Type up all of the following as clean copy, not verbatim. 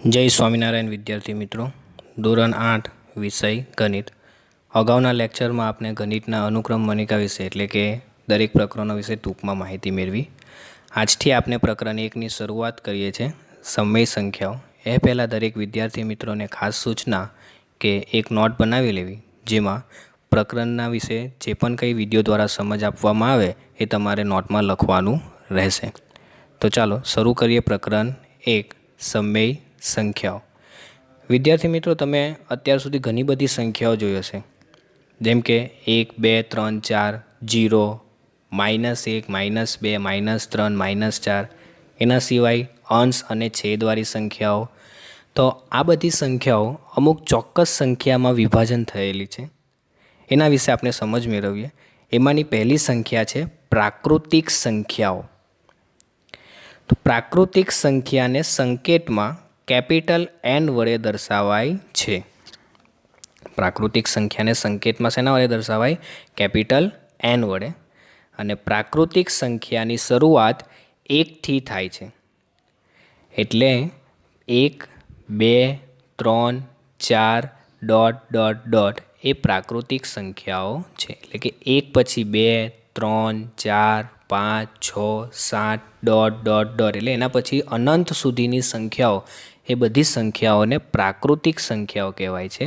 जय स्वामीनारायण विद्यार्थी मित्रों। धोरण 8 विषय गणित। अगाउना लेक्चर में आपने गणितना अनुक्रम मणिका विषय एटले के दरेक प्रकरणों विषय टूंक में माहिती मेळवी। आजथी आपने प्रकरण 1 ની શરૂઆત કરીએ છીએ, સમય સંખ્યાઓ। એ પહેલાં દરેક વિદ્યાર્થી મિત્રોને ખાસ સૂચના કે એક નોટ બનાવી લેવી, જેમાં પ્રકરણના વિશે જે પણ કંઈ વિડીયો દ્વારા સમજ આપવામાં આવે એ તમારે નોટમાં લખવાનું રહેશે। તો ચાલો શરૂ કરીએ પ્રકરણ 1, સમય સંખ્યાઓ। વિદ્યાર્થી મિત્રો, તમે અત્યાર સુધી ઘણી બધી સંખ્યાઓ જોઈ હશે, જેમ કે 1, 2, 3, 4, 0, -1, -2, -3, -4, એના સિવાય અંશ અને છેદવાળી સંખ્યાઓ। તો આ બધી સંખ્યાઓ અમુક ચોક્કસ સંખ્યામાં વિભાજન થયેલી છે, એના વિશે આપણે સમજ મેળવીએ। એમાંની પહેલી સંખ્યા છે પ્રાકૃતિક સંખ્યાઓ। તો પ્રાકૃતિક સંખ્યાને સંકેતમાં કેપિટલ એન વડે દર્શાવાય છે। પ્રાકૃતિક સંખ્યાને સંકેતમાં શેના વડે દર્શાવાય? કેપિટલ એન વડે। અને પ્રાકૃતિક સંખ્યાની શરૂઆત 1 થી થાય છે, એટલે 1, 2, 3, 4 ડોટ ડોટ ડોટ એ પ્રાકૃતિક સંખ્યાઓ છે। એટલે કે 1 પછી 2, 3, 4, 5, 6, 7 ડોટ ડોટ ડોટ એટલે એના પછી અનંત સુધીની સંખ્યાઓ, એ બધી સંખ્યાઓને પ્રાકૃતિક સંખ્યાઓ કહેવાય છે।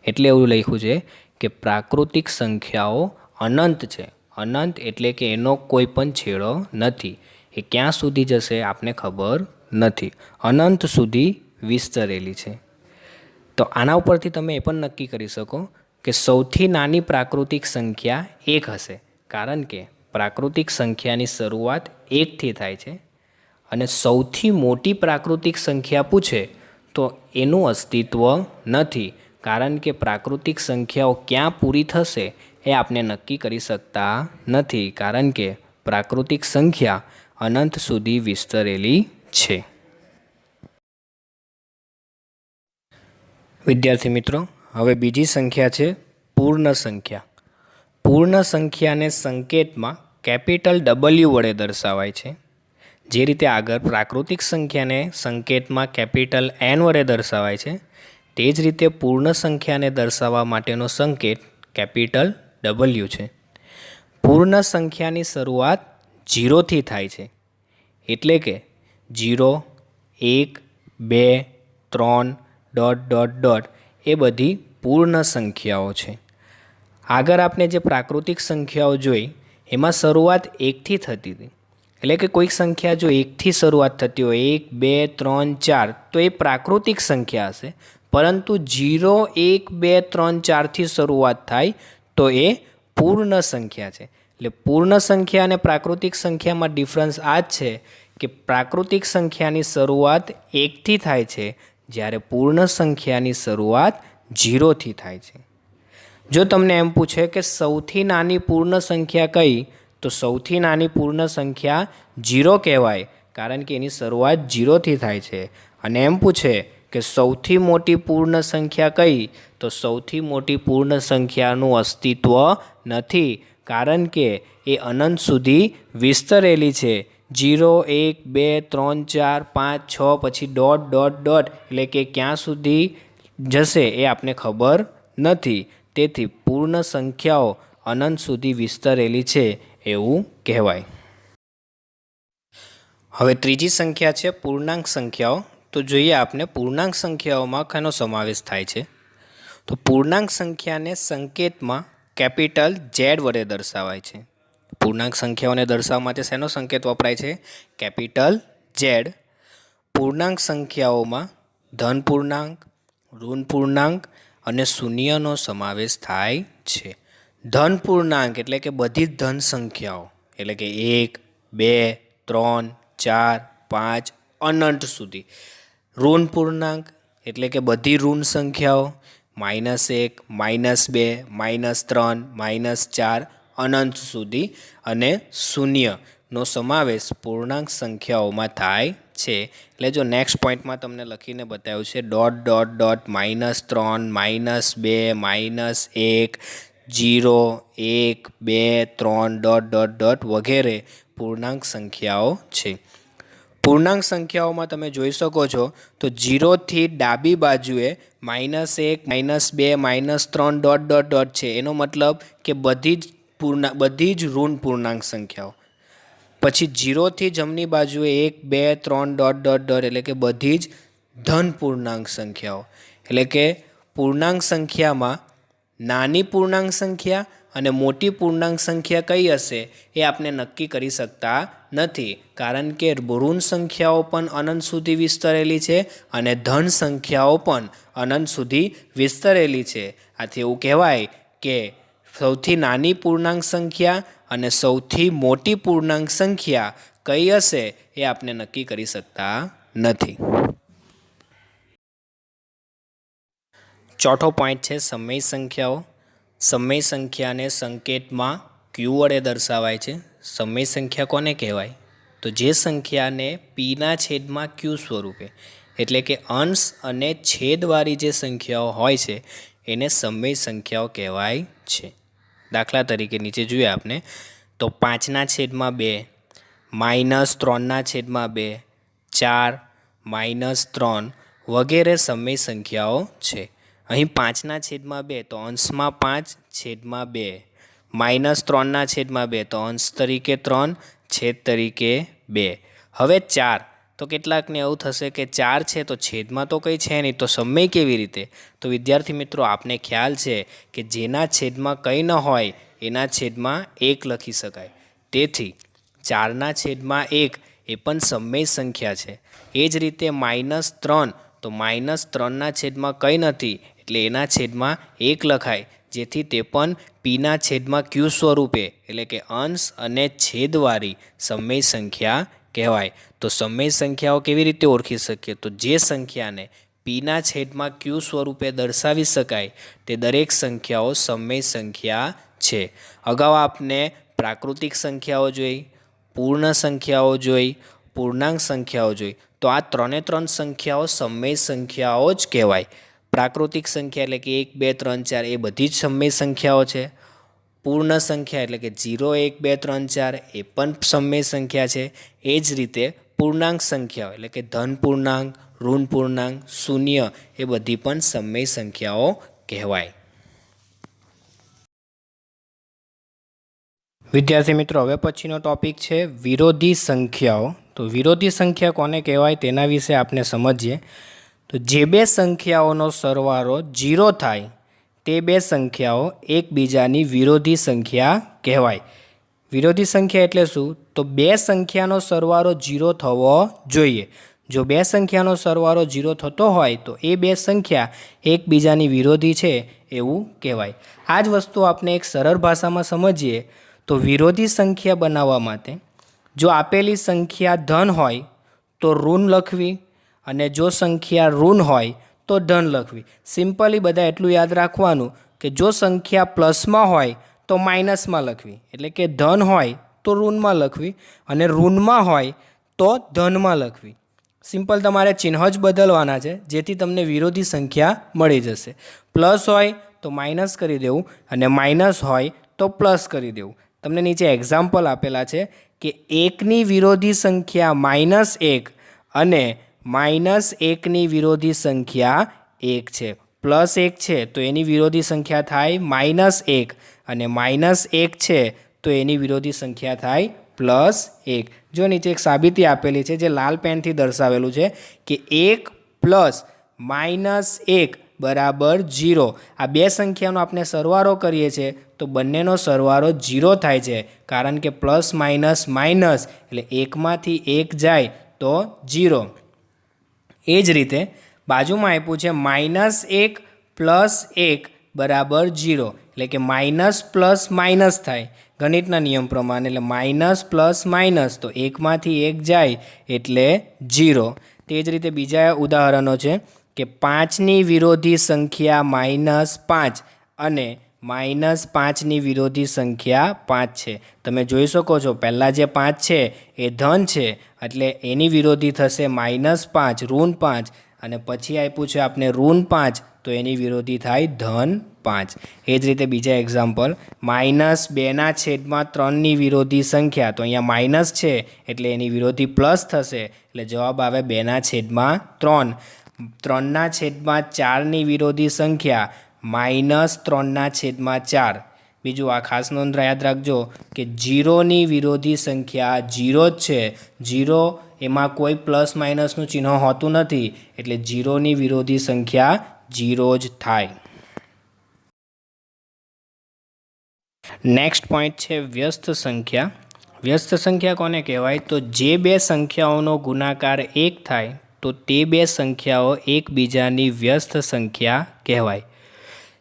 એટલે એવું લખ્યું છે કે પ્રાકૃતિક સંખ્યાઓ અનંત છે। અનંત એટલે કે એનો કોઈ પણ છેડો નથી, એ ક્યાં સુધી જશે આપને ખબર નથી, અનંત સુધી વિસ્તરેલી છે। તો આના ઉપરથી તમે એ પણ નક્કી કરી શકો કે સૌથી નાની પ્રાકૃતિક સંખ્યા 1 હશે, કારણ કે પ્રાકૃતિક સંખ્યાની શરૂઆત 1 થી થાય છે। અને સૌથી મોટી પ્રાકૃતિક સંખ્યા પૂછે તો એનું અસ્તિત્વ નથી, કારણ કે પ્રાકૃતિક સંખ્યાઓ ક્યાં પૂરી થશે એ આપણે નક્કી કરી શકતા નથી, કારણ કે પ્રાકૃતિક સંખ્યા અનંત સુધી વિસ્તરેલી છે। વિદ્યાર્થી મિત્રો, હવે બીજી સંખ્યા છે પૂર્ણ સંખ્યા। પૂર્ણ સંખ્યાને સંકેતમાં કેપિટલ W વડે દર્શાવાય છે। જે રીતે આગળ પ્રાકૃતિક સંખ્યાને સંકેતમાં કેપિટલ એન વડે દર્શાવાય છે, તે જ રીતે પૂર્ણ સંખ્યાને દર્શાવવા માટેનો સંકેત કેપિટલ W છે। પૂર્ણ સંખ્યાની શરૂઆત 0 થી થાય છે, એટલે કે 0, 1, 2, 3 ડોટ ડોટ ડોટ એ બધી પૂર્ણ સંખ્યાઓ છે। આગળ આપણે જે પ્રાકૃતિક સંખ્યાઓ જોઈ એમાં શરૂઆત 1 થી થતી હતી, એટલે કે કોઈક સંખ્યા જો 1 થી શરૂઆત થતી હોય, 1, 2, 3, 4, તો એ પ્રાકૃતિક સંખ્યા હશે। પરંતુ 0, 1, 2, 3, 4 થી શરૂઆત થાય તો એ પૂર્ણ સંખ્યા છે। એટલે પૂર્ણ સંખ્યા અને પ્રાકૃતિક સંખ્યામાં ડિફરન્સ આ જ છે કે પ્રાકૃતિક સંખ્યાની શરૂઆત 1 થી થાય છે, જ્યારે પૂર્ણ સંખ્યાની શરૂઆત 0 થી થાય છે। જો તમને એમ પૂછે કે સૌથી નાની પૂર્ણ સંખ્યા કઈ, તો સૌથી નાની પૂર્ણ સંખ્યા 0 કહેવાય, કારણ કે એની શરૂઆત 0 થી થાય છે। અને એમ પૂછે કે સૌથી મોટી પૂર્ણ સંખ્યા કઈ, તો સૌથી મોટી પૂર્ણ સંખ્યાનું અસ્તિત્વ નથી, કારણ કે એ અનંત સુધી વિસ્તરેલી છે। 0, 1, 2, 3, 4, 5, 6 પછી ડોટ ડોટ ડોટ એટલે કે ક્યાં સુધી જશે એ આપને ખબર નથી, તેથી પૂર્ણ સંખ્યાઓ અનંત સુધી વિસ્તરેલી છે એવું કહેવાય। હવે ત્રીજી સંખ્યા છે પૂર્ણાંક સંખ્યાઓ। તો જોઈએ આપણે પૂર્ણાંક સંખ્યાઓમાં કેનો સમાવેશ થાય છે। તો પૂર્ણાંક સંખ્યાને સંકેતમાં કેપિટલ Z વડે દર્શાવાય છે। પૂર્ણાંક સંખ્યાઓને દર્શાવવા માટે શેનો સંકેત વપરાય છે? Capital Z। પૂર્ણાંક સંખ્યાઓમાં ધન પૂર્ણાંક, ઋણ પૂર્ણાંક અને શૂન્યનો સમાવેશ થાય છે। ધન પૂર્ણાંક એટલે કે બધી જ ધન સંખ્યાઓ, એટલે કે 1, 2, 3, 4, 5 અનંત સુધી। ઋણ પૂર્ણાંક એટલે કે બધી ઋણ સંખ્યાઓ, -1, -2, -3, -4 અનંત સુધી। અને શૂન્યનો સમાવેશ પૂર્ણાંક સંખ્યાઓમાં થાય છે। એટલે જો નેક્સ્ટ પોઈન્ટમાં તમને લખીને બતાવ્યું છે dot dot dot -3, -2, -1, 0, 1, 2, 3 dot dot dot વગેરે પૂર્ણાંક સંખ્યાઓ છે। પૂર્ણાંક સંખ્યાઓમાં તમે જોઈ શકો છો તો 0 થી ડાબી બાજુએ -1, -2, -3 ડોટ ડોટ ડોટ છે. એનો મતલબ કે બધી જ ઋણ પૂર્ણાંક સંખ્યાઓ. પછી 0 થી જમણી બાજુએ 1, 2, 3 ડોટ ડોટ ડોટ એટલે કે બધી જ ધન પૂર્ણાંક સંખ્યાઓ. એટલે કે પૂર્ણાંક સંખ્યામાં નાની પૂર્ણાંક સંખ્યા અને મોટી પૂર્ણાંક સંખ્યા કઈ હશે એ આપણે નક્કી કરી શકતા નથી, કારણ કે ઋણ સંખ્યાઓ પણ અનંત સુધી વિસ્તરેલી છે અને ધન સંખ્યાઓ પણ અનંત સુધી વિસ્તરેલી છે. આથી એવું કહેવાય કે સૌથી નાની પૂર્ણાંક સંખ્યા અને સૌથી મોટી પૂર્ણાંક સંખ્યા કઈ હશે એ આપણે નક્કી કરી શકતા નથી. ચોથો પોઈન્ટ છે સમય સંખ્યાઓ. સમય સંખ્યાને સંકેતમાં ક્યુ વડે દર્શાવાય છે. સમય સંખ્યા કોને કહેવાય? તો જે સંખ્યાને પીના છેદમાં ક્યુ સ્વરૂપે એટલે કે અંશ અને છેદવાળી જે સંખ્યાઓ હોય છે એને સમય સંખ્યાઓ કહેવાય છે. દાખલા તરીકે નીચે જોઈએ આપણે તો 5/2, -3/2, 4, -3 વગેરે સમય સંખ્યાઓ છે. અહીં 5/2 તો અંશમાં 5 છેદમાં 2, -3/2 તો અંશ તરીકે 3 છેદ તરીકે 2. હવે 4 તો કેટલાકને એવું થશે કે 4 છે તો છેદમાં તો કંઈ છે નહીં, તો સમય કેવી રીતે? તો વિદ્યાર્થી મિત્રો, આપને ખ્યાલ છે કે જેના છેદમાં કંઈ ન હોય એના છેદમાં 1 લખી શકાય. તેથી 4/1 એ પણ સમય સંખ્યા છે. એ જ રીતે -3 તો -3ના છેદમાં કંઈ નથી એટલે એના છેદમાં 1 લખાય, જેથી તે પણ પીના છેદમાં ક્યુ સ્વરૂપે એટલે કે અંશ અને છેદવાળી સમય સંખ્યા કહેવાય. તો સમય સંખ્યાઓ કેવી રીતે ઓળખી શકીએ? તો જે સંખ્યાને પીના છેદમાં ક્યુ સ્વરૂપે દર્શાવી શકાય તે દરેક સંખ્યાઓ સમય સંખ્યા છે. અગાઉ આપને પ્રાકૃતિક સંખ્યાઓ જોઈ, પૂર્ણ સંખ્યાઓ જોઈ, પૂર્ણાંક સંખ્યાઓ જોઈ. તો આ 3 સંખ્યાઓ સમય સંખ્યાઓ જ કહેવાય. પ્રાકૃતિક સંખ્યા એટલે કે 1, 2, 3, 4 એ બધી જ સમય સંખ્યાઓ છે. પૂર્ણ સંખ્યા એટલે કે 0, 1, 2, 3, 4 એ પણ સમય સંખ્યા છે. એ જ રીતે પૂર્ણાંક સંખ્યાઓ એટલે કે ધન પૂર્ણાંક, ઋણ પૂર્ણાંક, શૂન્ય એ બધી પણ સમય સંખ્યાઓ કહેવાય. વિદ્યાર્થી મિત્રો, હવે પછીનો ટોપિક છે વિરોધી સંખ્યાઓ. તો વિરોધી સંખ્યા કોને કહેવાય તેના વિશે આપણે સમજીએ. તો જે બે સંખ્યાઓનો સરવાળો 0 થાય તે બે સંખ્યાઓ એકબીજાની વિરોધી સંખ્યા કહેવાય. વિરોધી સંખ્યા એટલે શું? તો બે સંખ્યાનો સરવાળો 0 થવો જોઈએ. જો બે સંખ્યાનો સરવાળો 0 થતો હોય તો એ બે સંખ્યા એકબીજાની વિરોધી છે એવું કહેવાય. આ જ વસ્તુ આપણે એક સરળ ભાષામાં સમજીએ તો વિરોધી સંખ્યા બનાવવા માટે જો આપેલી સંખ્યા ધન હોય તો ઋણ લખવી અને જો સંખ્યા ઋણ હોય તો ધન લખવી. સિમ્પલી બધા એટલું યાદ રાખવાનું કે જો સંખ્યા પ્લસમાં હોય તો માઇનસમાં લખવી, એટલે કે ધન હોય તો ઋણમાં લખવી અને ઋણમાં હોય તો ધનમાં લખવી. સિમ્પલ તમારે ચિહ્ન જ બદલવાના છે જેથી તમને વિરોધી સંખ્યા મળી જશે. પ્લસ હોય તો માઇનસ કરી દેવું અને માઇનસ હોય તો પ્લસ કરી દેવું. તમને નીચે એક્ઝામ્પલ આપેલા છે કે 1ની વિરોધી સંખ્યા -1 અને -1ની વિરોધી સંખ્યા 1 છે. +1 છે તો એની વિરોધી સંખ્યા થાય -1 અને -1 છે તો એની વિરોધી સંખ્યા થાય +1. જો નીચે એક સાબિતી આપેલી છે જે લાલ પેનથી દર્શાવેલું છે કે 1 + -1 = 0. આ બે સંખ્યાનો આપણે સરવાળો કરીએ છીએ તો બંનેનો સરવાળો 0 થાય છે, કારણ કે પ્લસ માઇનસ માઇનસ એટલે એકમાંથી એક જાય તો 0. એ જ રીતે બાજુમાં આપ્યું છે -1 + 1 = 0, એટલે કે માઇનસ પ્લસ માઇનસ થાય ગણિતના નિયમ પ્રમાણે, એટલે માઇનસ પ્લસ માઇનસ તો એકમાંથી એક જાય એટલે 0. તે જ રીતે બીજા ઉદાહરણો છે કે 5ની વિરોધી સંખ્યા -5 અને -5ની વિરોધી સંખ્યા 5 છે. તમે જોઈ શકો છો પહેલાં જે 5 છે એ ધન છે એટલે એની વિરોધી થશે -5 ઋણ 5 અને પછી આપ્યું છે આપણે ઋણ 5 તો એની વિરોધી થાય ધન 5। એ જ રીતે બીજા એક્ઝામ્પલ -2/3ની વિરોધી સંખ્યા, તો અહીંયા માઇનસ છે એટલે એની વિરોધી પ્લસ થશે એટલે જવાબ આવે 2/3. 3/4ની વિરોધી સંખ્યા -3/4. બીજું આ ખાસ નોંધ યાદ રાખજો કે 0ની વિરોધી સંખ્યા 0 જ છે. 0 એમાં કોઈ પ્લસ માઇનસનું ચિહ્ન હોતું નથી એટલે 0ની વિરોધી સંખ્યા 0 જ થાય. નેક્સ્ટ પોઈન્ટ છે વ્યસ્ત સંખ્યા. વ્યસ્ત સંખ્યા કોને કહેવાય? તો જે બે સંખ્યાઓનો ગુણાકાર 1 થાય તો તે બે સંખ્યાઓ એકબીજાની વ્યસ્ત સંખ્યા કહેવાય.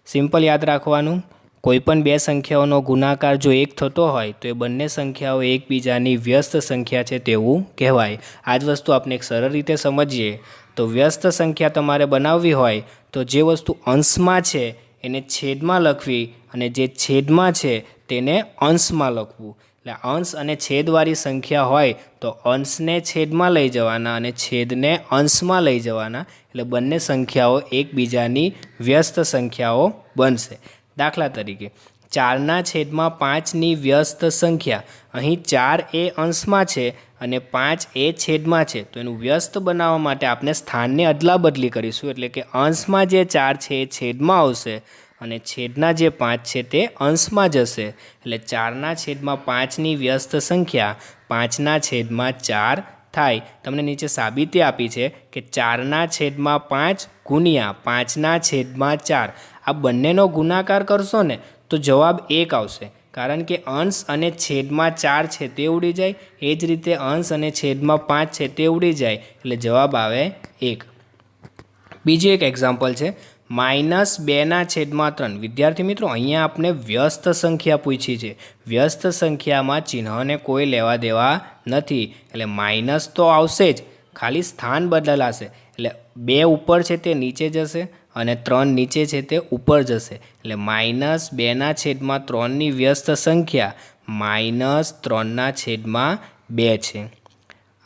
સિમ્પલ યાદ રાખવાનું, કોઈપણ બે સંખ્યાઓનો ગુણાકાર જો 1 થતો હોય તો એ બંને સંખ્યાઓ એકબીજાની વ્યસ્ત સંખ્યા છે તેવું કહેવાય. આ જ વસ્તુ આપણે એક સરળ રીતે સમજીએ તો વ્યસ્ત સંખ્યા તમારે બનાવવી હોય તો જે વસ્તુ અંશમાં છે એને છેદમાં લખવી અને જે છેદમાં છે તેને અંશમાં લખવું. એટલે અંશ અને છેદવાળી સંખ્યા હોય તો અંશને છેદમાં લઈ જવાના અને છેદને અંશમાં લઈ જવાના એટલે બંને સંખ્યાઓ એકબીજાની વ્યસ્ત સંખ્યાઓ બનશે. દાખલા તરીકે 4/5ની વ્યસ્ત સંખ્યા, અહીં 4 એ અંશમાં છે અને 5 એ છેદમાં છે તો એનું વ્યસ્ત બનાવવા માટે આપણે સ્થાનને અદલા બદલી કરીશું. એટલે કે અંશમાં જે 4 છે એ છેદમાં આવશે અને છેદના જે 5 છે તે અંશમાં જશે. એટલે 4/5ની વ્યસ્ત સંખ્યા 5/4 થાય. તમને નીચે સાબિતી આપી છે કે 4/5 ગુણ્યા 5/4 આ બંનેનો ગુણાકાર કરશો ને તો જવાબ 1 આવશે, કારણ કે અંશ અને છેદમાં 4 છે તે ઉડી જાય, એ જ રીતે અંશ અને છેદમાં 5 છે તે ઉડી જાય એટલે જવાબ આવે 1. બીજું એક એક્ઝામ્પલ છે -2/3. વિદ્યાર્થી મિત્રો, અહીંયા આપણે વ્યસ્ત સંખ્યા પૂછી છે. વ્યસ્ત સંખ્યામાં ચિહ્નને કોઈ લેવા દેવા નથી એટલે માઇનસ તો આવશે જ, ખાલી સ્થાન બદલાશે. એટલે 2 ઉપર છે તે નીચે જશે અને 3 નીચે છે તે ઉપર જશે. એટલે -2/3ની વ્યસ્ત સંખ્યા -3/2 છે.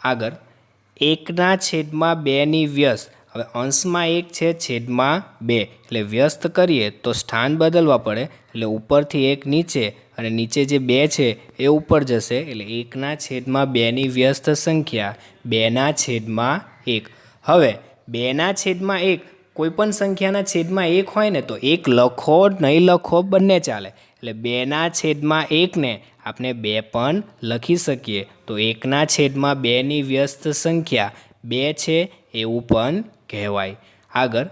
આગળ 1/2ની વ્યસ્ત. હવે અંશમાં 1 છે, છેદમાં 2 એટલે વ્યસ્ત કરીએ તો સ્થાન બદલવા પડે એટલે ઉપરથી 1 નીચે અને નીચે જે 2 છે એ ઉપર જશે. એટલે 1/2ની વ્યસ્ત સંખ્યા 2/1. હવે 2/1 કોઈપણ સંખ્યાના છેદમાં 1 હોય ને તો 1 લખો નહીં લખો બંને ચાલે. એટલે 2/1ને આપણે 2 પણ લખી શકીએ. તો 1/2ની વ્યસ્ત સંખ્યા 2 છે એવું પણ કહેવાય. આગળ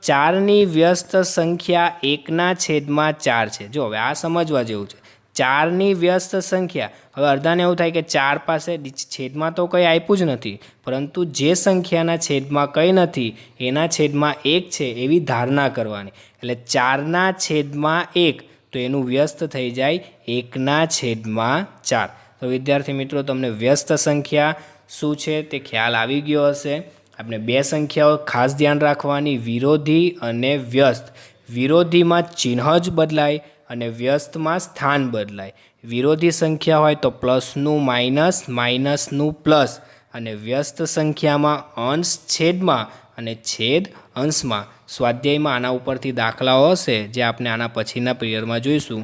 4ની વ્યસ્ત સંખ્યા 1/4 છે. જો હવે આ સમજવા જેવું છે. 4ની વ્યસ્ત સંખ્યા, હવે અડધાને એવું થાય કે 4 પાસે છેદમાં તો કંઈ આપ્યું જ નથી, પરંતુ જે સંખ્યાના છેદમાં કંઈ નથી એના છેદમાં 1 છે એવી ધારણા કરવાની. એટલે 4/1 તો એનું વ્યસ્ત થઈ જાય 1/4. તો વિદ્યાર્થી મિત્રો, તમને વ્યસ્ત સંખ્યા શું છે તે ખ્યાલ આવી ગયો હશે. આપણે બે સંખ્યાઓ ખાસ ધ્યાન રાખવાની, વિરોધી અને વ્યસ્ત. વિરોધીમાં ચિહ્ન જ બદલાય અને વ્યસ્તમાં સ્થાન બદલાય. વિરોધી સંખ્યા હોય તો પ્લસનું માઇનસ, માઇનસનું પ્લસ, અને વ્યસ્ત સંખ્યામાં અંશ છેદમાં અને છેદ અંશમાં. સ્વાધ્યાયમાં આના ઉપરથી દાખલાઓ હશે જે આપણે આના પછીના પિરિયડમાં જોઈશું.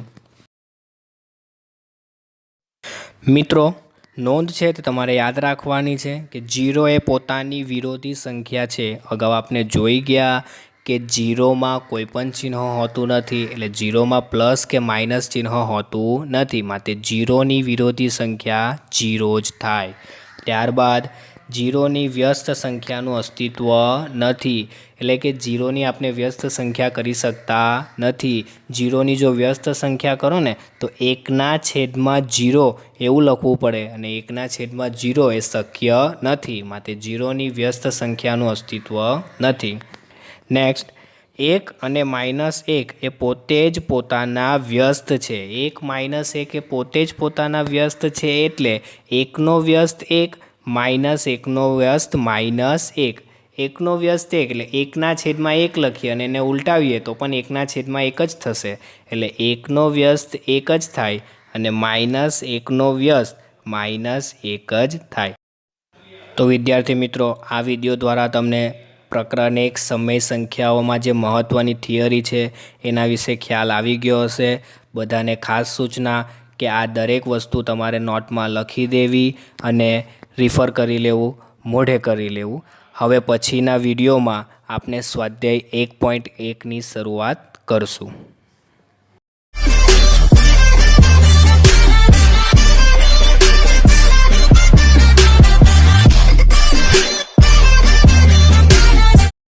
મિત્રો, નોંધ છે તે તમારે યાદ રાખવાની છે કે 0 એ પોતાની વિરોધી સંખ્યા છે. અગાઉ આપણે જોઈ ગયા કે 0માં કોઈ પણ ચિહ્ન હોતું નથી, એટલે 0માં પ્લસ કે માઇનસ ચિહ્ન હોતું નથી, માટે 0ની વિરોધી સંખ્યા 0 જ થાય. ત્યારબાદ 0ની વ્યસ્ત સંખ્યાનું અસ્તિત્વ નથી, એટલે કે 0ની આપણે વ્યસ્ત સંખ્યા કરી શકતા નથી. 0ની જો વ્યસ્ત સંખ્યા કરો ને તો 1/0 એવું લખવું પડે અને 1/0 એ શક્ય નથી, માટે 0ની વ્યસ્ત સંખ્યાનું અસ્તિત્વ નથી. નેક્સ્ટ, 1 અને -1 એ પોતે જ પોતાના વ્યસ્ત છે. 1 - 1 એ પોતે જ પોતાના વ્યસ્ત છે એટલે 1નો વ્યસ્ત 1, -1નો વ્યસ્ત -1. 1નો વ્યસ્ત 1 એટલે 1/1 લખીએ અને એને ઉલટાવીએ તો પણ 1/1 જ થશે. એટલે 1નો વ્યસ્ત 1 જ થાય અને -1નો વ્યસ્ત -1 જ થાય. તો વિદ્યાર્થી મિત્રો, આ વિડીયો દ્વારા તમને પ્રકરણ 1 સમય સંખ્યાઓમાં જે મહત્ત્વની થિયરી છે એના વિશે ખ્યાલ આવી ગયો હશે. બધાને ખાસ સૂચના કે આ દરેક વસ્તુ તમારે નોટમાં લખી દેવી અને રિફર કરી લેવું, મોઢે કરી લેવું. હવે પછીના વિડીયોમાં આપણે સ્વાધ્યાય 1.1ની શરૂઆત કરશું.